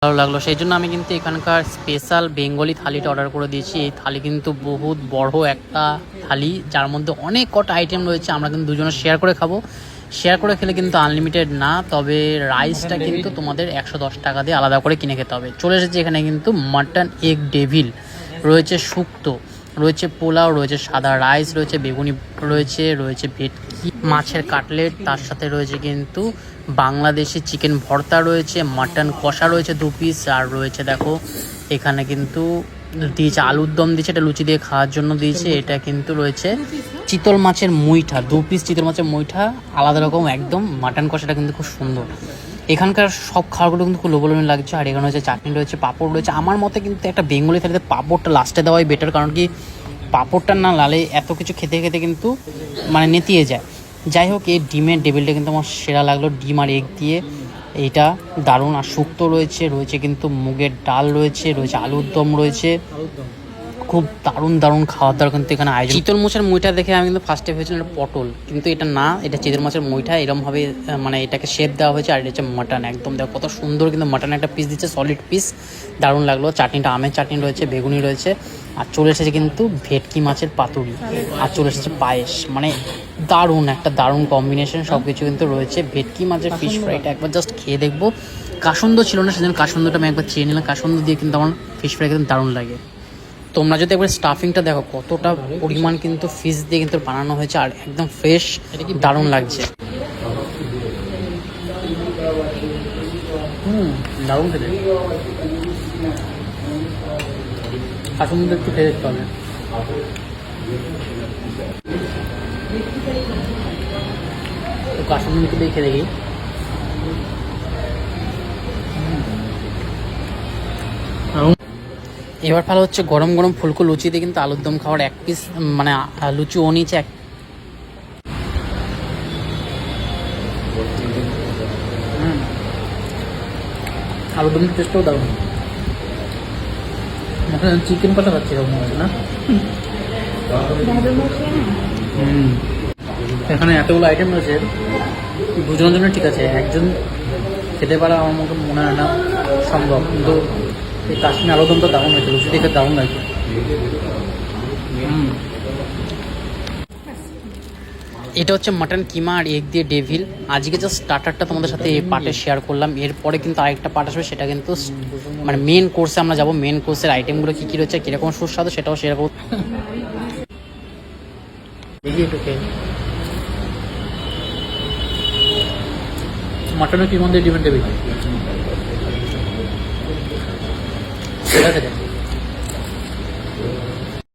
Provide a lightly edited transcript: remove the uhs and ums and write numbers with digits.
ভালো লাগলো, সেই জন্য আমি কিন্তু এখানকার স্পেশাল বেঙ্গলি থালিটা অর্ডার করে দিয়েছি। এই থালি কিন্তু বহুত বড় একটা থালি, যার মধ্যে অনেক কটা আইটেম রয়েছে। আমরা কিন্তু দুজনে শেয়ার করে খাবো। শেয়ার করে খেলে কিন্তু আনলিমিটেড না, তবে রাইসটা কিন্তু তোমাদের 110 টাকা দিয়ে আলাদা করে কিনে খেতে হবে। চলে এসেছে এখানে কিন্তু মাটন এগ ডেভিল রয়েছে, শুক্তো রয়েছে, পোলাও রয়েছে, সাদা রাইস রয়েছে, বেগুনি রয়েছে ভেটকি মাছের কাটলেট, তার সাথে রয়েছে কিন্তু বাংলাদেশি চিকেন ভর্তা রয়েছে, মাটন কষা রয়েছে 2 পিস, আর রয়েছে দেখো এখানে কিন্তু দিয়েছে আলুর দম দিয়েছে, এটা লুচি দিয়ে খাওয়ার জন্য দিয়েছে। এটা কিন্তু রয়েছে চিতল মাছের মুইঠা, 2 পিস চিতল মাছের মুইঠা, আলাদা রকম একদম। মাটন কষাটা কিন্তু খুব সুন্দর। এখানকার সব খাবারগুলো কিন্তু খুব লোভনীয় লাগছে। আর এখানে হচ্ছে চাটনি রয়েছে, পাঁপড় রয়েছে। আমার মতে কিন্তু একটা বেঙ্গলি থালিতে পাঁপড়টা লাস্টে দেওয়াই বেটার, কারণ কি পাঁপড়টা না লালে এত কিছু খেতে খেতে কিন্তু মানে নেতিয়ে যায়। যাই হোক, এই ডিমের টেবিলটা কিন্তু আমার সেরা লাগলো, ডিম আর এগ দিয়ে, এইটা দারুণ। আর শুক্তো রয়েছে কিন্তু মুগের ডাল রয়েছে আলুর দম রয়েছে, খুব দারুণ খাওয়ার দাওয়ার কিন্তু এখানে আয়োজন। চিতল মাছের মুইটা দেখে আমি কিন্তু ফার্স্টে ভেবেছিলাম এটা পটল, কিন্তু এটা না, এটা চিতল মাছের মুইটা। এরকমভাবে মানে এটাকে শেপ দেওয়া হয়েছে। আর এটা হচ্ছে মাটন, একদম দেখো কত সুন্দর কিন্তু মাটন একটা পিস দিচ্ছে, সলিড পিস, দারুণ লাগলো। চাটনিটা আমের চাটনি রয়েছে, বেগুনি রয়েছে, আর চলে এসেছে কিন্তু ভেটকি মাছের পাতুরি, আর চলে এসেছে পায়েস। মানে দারুণ কম্বিনেশন, সব কিছু কিন্তু রয়েছে। ভেটকি মাছের ফিশ ফ্রাইটা একবার জাস্ট খেয়ে দেখবো। কাসুন্দ ছিল না, সেজন্য কাসুন্দটা আমি একবার চেয়ে নিলাম। কাসুন্দ দিয়ে কিন্তু আমার ফিশ ফ্রাই কিন্তু দারুণ লাগে। তোমরা যদি একবার স্টাফিংটা দেখো কতটা পরিমাণ কিন্তু ফিশ দিয়ে কিন্তু বানানো হয়েছে, আর একদম ফ্রেশ, দারুণ লাগছে। দারুণ খেতে, কাসুন্দ একটু খেয়ে দেখতে হবে। তো কাসুন্দ একটু দেখে দেখি। এবার ভালো হচ্ছে গরম ফুলকো লুচি দিয়ে কিন্তু আলুর দম খাওয়ার 1 পিস মানে লুচি ও নিচে আলুর দমের টেস্টটাও দারুণ। চিকেন কষা খাচ্ছি এরকম হচ্ছে না। এখানে এতগুলো আইটেম রয়েছে, দুজনের জন্য ঠিক আছে, একজন খেতে পারা আমার মতো মনে হয় না সম্ভব। কিন্তু এই কাশ্মীর আলুর দমটা দারুণ হয়েছে, লুচি দেখে দারুণ লাগছে। এটা হচ্ছে মাটন কিমা আর এগ দিয়ে ডেভিল। আজকে জাস্ট স্টার্টারটা তোমাদের সাথে এই পার্টে শেয়ার করলাম। এরপরে কিন্তু আরেকটা পার্ট আসবে, সেটা কিন্তু মানে মেন কোর্সে আমরা যাবো। মেন কোর্সের আইটেমগুলো কী কী রয়েছে, কীরকম সুস্বাদু, সেটাও শেয়ার করবো। দেখি একটু খেয়ে মাটনের কিমা দিয়ে ডিমের ডেভিল, ঠিক আছে।